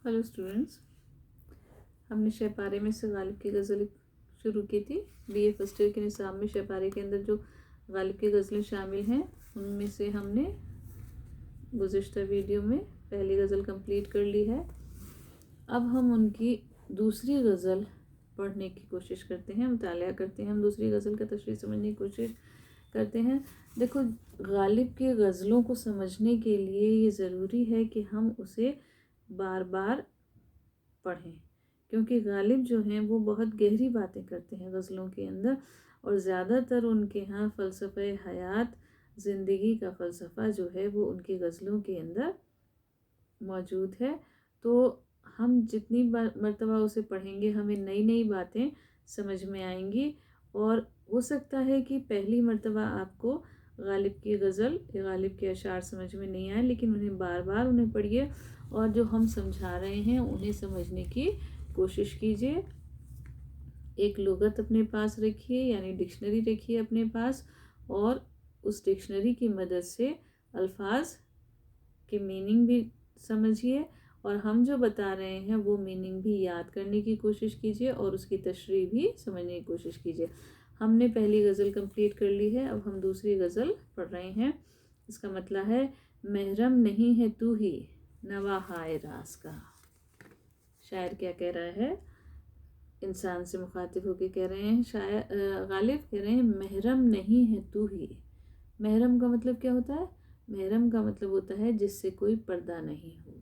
Hello students, हमने शहपारे में से गालिब की गज़ल शुरू की थी। बीए फर्स्ट ईयर के निसाब में शहपारे के अंदर जो गालिब की गज़लें शामिल हैं उनमें से हमने गुज़िश्ता वीडियो में पहली गज़ल कंप्लीट कर ली है। अब हम उनकी दूसरी गज़ल पढ़ने की कोशिश करते हैं, मुतालिया करते हैं। हम दूसरी गज़ल का तशरीह समझने की कोशिश करते हैं। देखो, गालिब की गज़लों को समझने के लिए ये ज़रूरी है कि हम उसे बार बार पढ़ें, क्योंकि गालिब जो हैं वो बहुत गहरी बातें करते हैं गज़लों के अंदर, और ज़्यादातर उनके यहाँ फ़लसफ़े हयात, ज़िंदगी का फ़लसफ़ा जो है वो उनकी गज़लों के अंदर मौजूद है। तो हम जितनी मर्तबा उसे पढ़ेंगे हमें नई नई बातें समझ में आएंगी, और हो सकता है कि पहली मर्तबा आपको गालिब की गज़ल या गालिब के अशार समझ में नहीं आए, लेकिन उन्हें बार बार उन्हें पढ़िए और जो हम समझा रहे हैं उन्हें समझने की कोशिश कीजिए। एक लुगत अपने पास रखिए, यानी डिक्शनरी रखिए अपने पास, और उस डिक्शनरी की मदद से अल्फाज के मीनिंग भी समझिए, और हम जो बता रहे हैं वो मीनिंग भी याद करने की कोशिश कीजिए और उसकी तशरीह भी समझने की कोशिश कीजिए। हमने पहली गज़ल कंप्लीट कर ली है, अब हम दूसरी गज़ल पढ़ रहे हैं। इसका मतलब है, महरम नहीं है तू ही नवाहाए राज का। शायर क्या कह रहा है? इंसान से मुखातिब होकर कह रहे हैं, शायर गालिब कह रहे हैं, महरम नहीं है तू ही। महरम का मतलब क्या होता है? महरम का मतलब होता है जिससे कोई पर्दा नहीं हो,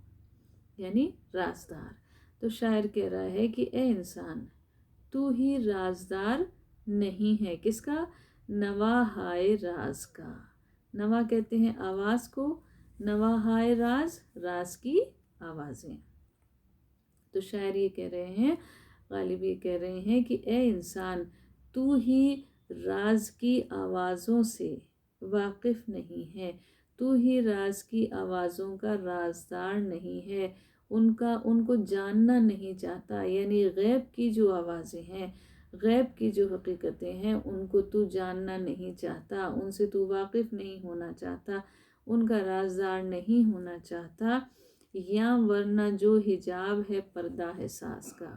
यानी राजदार। तो शायर कह रहा है कि ए इंसान, तू ही राजदार नहीं है। किसका? नवाहाए राज का। नवा कहते हैं आवाज़ को, नवाहाए राज, राज की आवाज़ें। तो शायर ये कह रहे हैं, गालिब ये कह रहे हैं कि ए इंसान, तू ही राज की आवाज़ों से वाकिफ़ नहीं है, तू ही राज की आवाज़ों का राजदार नहीं है, उनको जानना नहीं चाहता। यानी गैब की जो आवाज़ें हैं, गैब की जो हकीकतें हैं, उनको तू जानना नहीं चाहता, उनसे तू वाकिफ़ नहीं होना चाहता, उनका राजदार नहीं होना चाहता, या वरना जो हिजाब है पर्दा है सास का।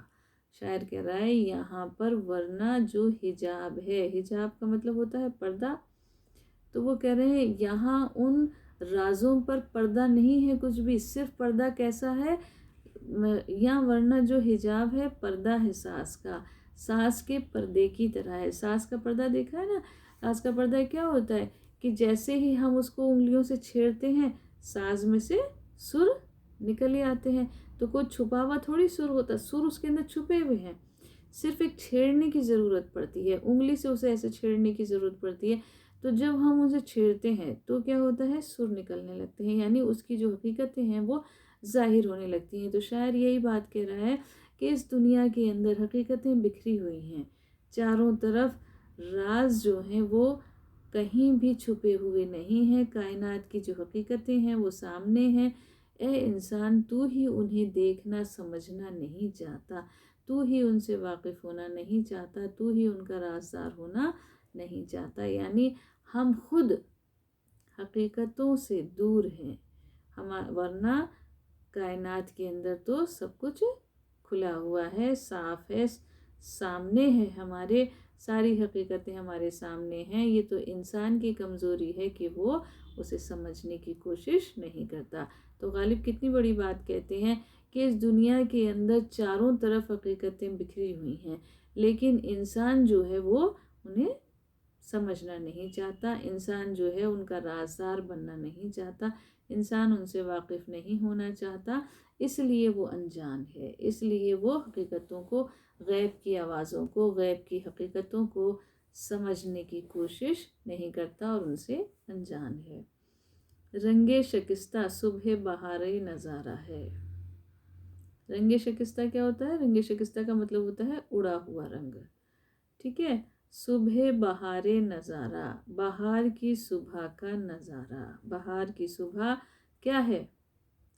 शायर कह रहा है यहाँ पर वरना जो हिजाब है, हिजाब का मतलब होता है पर्दा। तो वो कह रहे हैं यहाँ उन राजों पर पर्दा नहीं है कुछ भी, सिर्फ पर्दा कैसा है? या वरना जो हिजाब है पर्दा है सास का, सास के पर्दे की तरह है। सास का पर्दा देखा है ना? सास का पर्दा क्या होता है कि जैसे ही हम उसको उंगलियों से छेड़ते हैं, साज में से सुर निकल ही आते हैं। तो कोई छुपा हुआ थोड़ी सुर होता, सुर उसके अंदर छुपे हुए हैं, सिर्फ एक छेड़ने की ज़रूरत पड़ती है, उंगली से उसे ऐसे छेड़ने की ज़रूरत पड़ती है। तो जब हम उसे छेड़ते हैं तो क्या होता है? सुर निकलने लगते हैं, यानी उसकी जो हकीकतें हैं वो ज़ाहिर होने लगती हैं। तो शायर यही बात कह रहा है कि इस दुनिया के अंदर हकीकतें बिखरी हुई हैं, चारों तरफ राज जो हैं वो कहीं भी छुपे हुए नहीं हैं, कायनात की जो हकीकतें हैं वो सामने हैं। ए इंसान, तू ही उन्हें देखना समझना नहीं चाहता, तू ही उनसे वाकिफ़ होना नहीं चाहता, तू ही उनका राजदार होना नहीं चाहता। यानी हम खुद हकीकतों से दूर हैं, वरना कायनात के अंदर तो सब कुछ खुला हुआ है, साफ है, सामने है, हमारे सारी हकीकतें हमारे सामने हैं। ये तो इंसान की कमज़ोरी है कि वो उसे समझने की कोशिश नहीं करता। तो गालिब कितनी बड़ी बात कहते हैं कि इस दुनिया के अंदर चारों तरफ हकीकतें बिखरी हुई हैं, लेकिन इंसान जो है वो उन्हें समझना नहीं चाहता, इंसान जो है उनका राजदार बनना नहीं चाहता, इंसान उनसे वाकिफ़ नहीं होना चाहता, इसलिए वो अनजान है, इसलिए वो हकीकतों को, गैब की आवाज़ों को, गैब की हकीकतों को समझने की कोशिश नहीं करता और उनसे अनजान है। रंगे शिकस्ता सुबह बहारे नज़ारा है। रंगे शिकस्ता क्या होता है? रंगे शिकस्ता का मतलब होता है उड़ा हुआ रंग, ठीक है। सुबह बहारे नज़ारा, बहार की सुबह का नज़ारा। बहार की सुबह क्या है?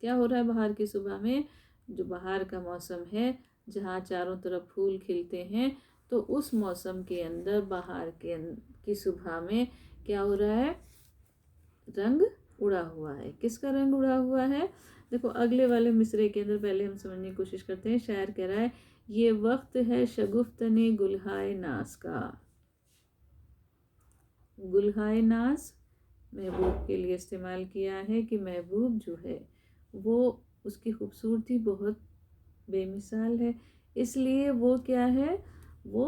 क्या हो रहा है बहार की सुबह में? जो बहार का मौसम है, जहाँ चारों तरफ फूल खिलते हैं, तो उस मौसम के अंदर बहार की सुबह में क्या हो रहा है? रंग उड़ा हुआ है। किसका रंग उड़ा हुआ है? देखो अगले वाले मिसरे के अंदर पहले हम समझने की कोशिश करते हैं। शायर कह रहा है ये वक्त है शगुफ्तने गुलहाए नाज का। गुलहाए नाज महबूब के लिए इस्तेमाल किया है कि महबूब जो है वो उसकी खूबसूरती बहुत बेमिसाल है, इसलिए वो क्या है, वो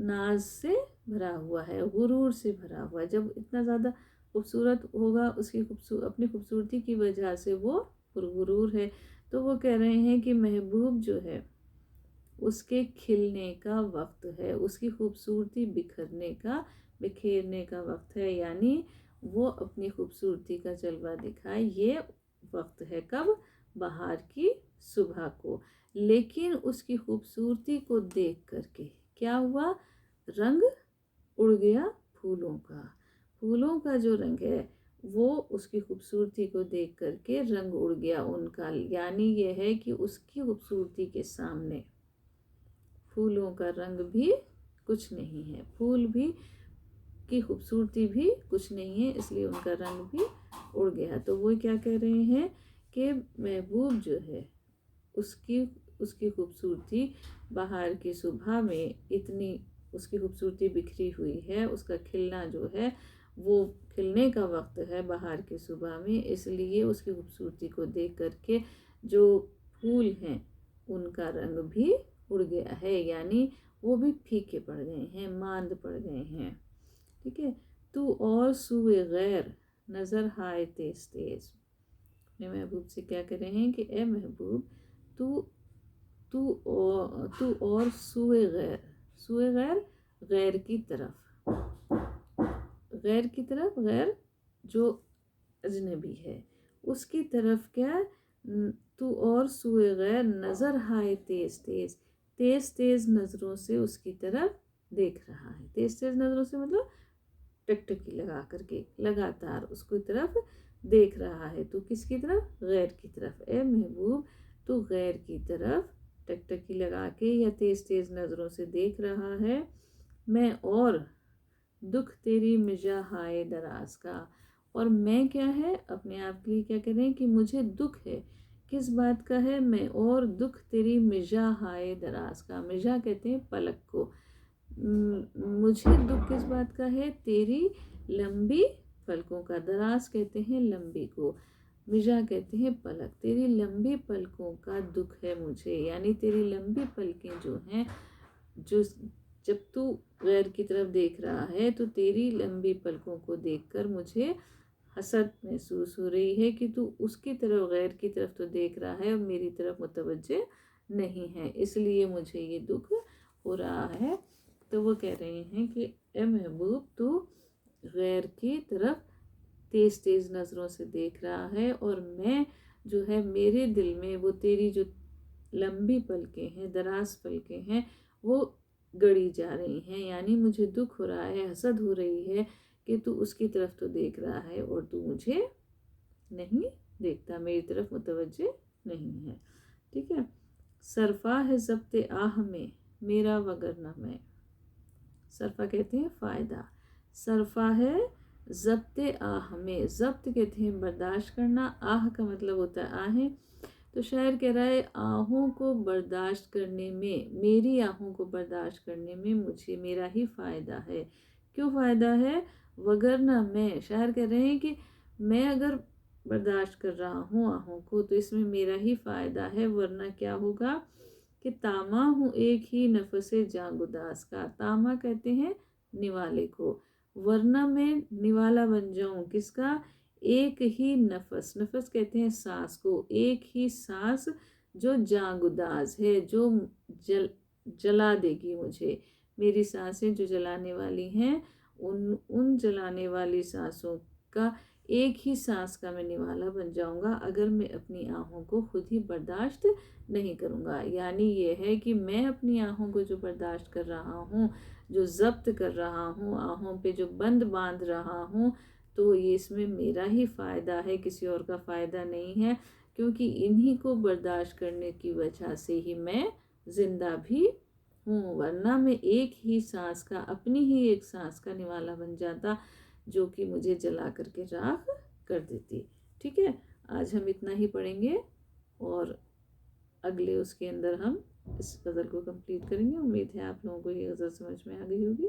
नाज से भरा हुआ है, गुरूर से भरा हुआ है। जब इतना ज़्यादा खूबसूरत होगा, उसकी अपनी खूबसूरती की वजह से वो पुरगुरूर है। तो वो कह रहे हैं कि महबूब जो है उसके खिलने का वक्त है, उसकी खूबसूरती बिखेरने का वक्त है, यानी वो अपनी खूबसूरती का जलवा दिखाए। ये वक्त है कब? बाहर की सुबह को। लेकिन उसकी खूबसूरती को देख करके क्या हुआ? रंग उड़ गया फूलों का। फूलों का जो रंग है वो उसकी खूबसूरती को देख करके रंग उड़ गया उनका। यानी ये है कि उसकी खूबसूरती के सामने फूलों का रंग भी कुछ नहीं है, फूल भी की खूबसूरती भी कुछ नहीं है, इसलिए उनका रंग भी उड़ गया। तो वो क्या कह रहे हैं कि महबूब जो है उसकी खूबसूरती बाहर की सुबह में इतनी उसकी खूबसूरती बिखरी हुई है, उसका खिलना जो है वो खिलने का वक्त है बाहर की सुबह में, इसलिए उसकी खूबसूरती को देख करके जो फूल हैं उनका रंग भी उड़ गया है, यानी वो भी फीके पड़ गए हैं, मांद पड़ गए हैं। ठीक है। तू और सुए गैर नज़र हाय तेज तेज। अपने महबूब से क्या कह रहे हैं कि ए महबूब तू और सुए गैर गैर की तरफ गैर जो अजनबी है उसकी तरफ क्या, तू और सुए गैर नज़र हाय तेज तेज नज़रों से उसकी तरफ देख रहा है। तेज तेज नज़रों से मतलब टकटकी लगा करके लगातार उसकी तरफ देख रहा है। तो किसकी तरफ? गैर की तरफ। ए महबूब तू गैर की तरफ टकटकी लगा के या तेज तेज नज़रों से देख रहा है। मैं और दुख तेरी मिजाहाए दराज का, और मैं क्या है अपने आप के लिए क्या कह रहे हैं कि मुझे दुख है। किस बात का है? मैं और दुख तेरी मिजाहाए दराज का। मिजा कहते हैं पलक को। मुझे दुख किस बात का है? तेरी लंबी पलकों का। दराज कहते हैं लंबी को, मिजा कहते हैं पलक। तेरी लंबी पलकों का दुख है मुझे, यानी तेरी लंबी पलकें जो हैं, जो जब तू गैर की तरफ देख रहा है तो तेरी लंबी पलकों को देखकर मुझे हसद महसूस हो रही है कि तू उसकी तरफ गैर की तरफ तो देख रहा है और मेरी तरफ मुतवज्जे नहीं है, इसलिए मुझे ये दुख हो रहा है। तो वो कह रहे हैं कि ए महबूब तू गैर की तरफ तेज तेज नज़रों से देख रहा है और मैं जो है मेरे दिल में वो तेरी जो लंबी पलकें हैं, दराज पलकें हैं, वो गड़ी जा रही हैं, यानी मुझे दुख हो रहा है, हसद हो रही है कि तू उसकी तरफ तो देख रहा है और तू मुझे नहीं देखता, मेरी तरफ मुतवज्जे नहीं है। ठीक है। सरफा है ज़ब्ते आह में मेरा वगरना मैं। सरफा कहते हैं फ़ायदा, सरफा है ज़ब्ते आह में। ज़ब्त कहते हैं बर्दाश्त करना, आह का मतलब होता है आहें। तो शायर कह रहा है आहों को बर्दाश्त करने में, मेरी आहों को बर्दाश्त करने में मुझे मेरा ही फ़ायदा है। क्यों फ़ायदा है? वगरना मैं, शायर कह रहे हैं कि मैं अगर बर्दाश्त कर रहा हूँ आहों को तो इसमें मेरा ही फ़ायदा है, वरना क्या होगा कि तामा हूँ एक ही नफसे जागुदास का। तामा कहते हैं निवाले को, वरना मैं निवाला बन जाऊँ किसका? एक ही नफस, नफस कहते हैं सांस को, एक ही सांस जो जागुदाज है, जो जला देगी मुझे। मेरी सांसें जो जलाने वाली हैं, उन जलाने वाली सांसों का एक ही सांस का मैं निवाला बन जाऊंगा अगर मैं अपनी आहों को खुद ही बर्दाश्त नहीं करूंगा। यानी ये है कि मैं अपनी आहों को जो बर्दाश्त कर रहा हूँ, जो ज़ब्त कर रहा हूँ, आहों पे जो बंद बांध रहा हूँ, तो ये इसमें मेरा ही फ़ायदा है, किसी और का फ़ायदा नहीं है, क्योंकि इन्हीं को बर्दाश्त करने की वजह से ही मैं ज़िंदा भी हूँ। वरना मैं एक ही सांस का, अपनी ही एक सांस का निवाला बन जाता जो कि मुझे जला करके राख कर देती। ठीक है। آج ہم اتنا ہی پڑھیں گے اور اگلے اس کے اندر ہم اس غزل کو کمپلیٹ کریں گے۔ امید ہے آپ لوگوں کو یہ غزل سمجھ میں آ گئی ہوگی۔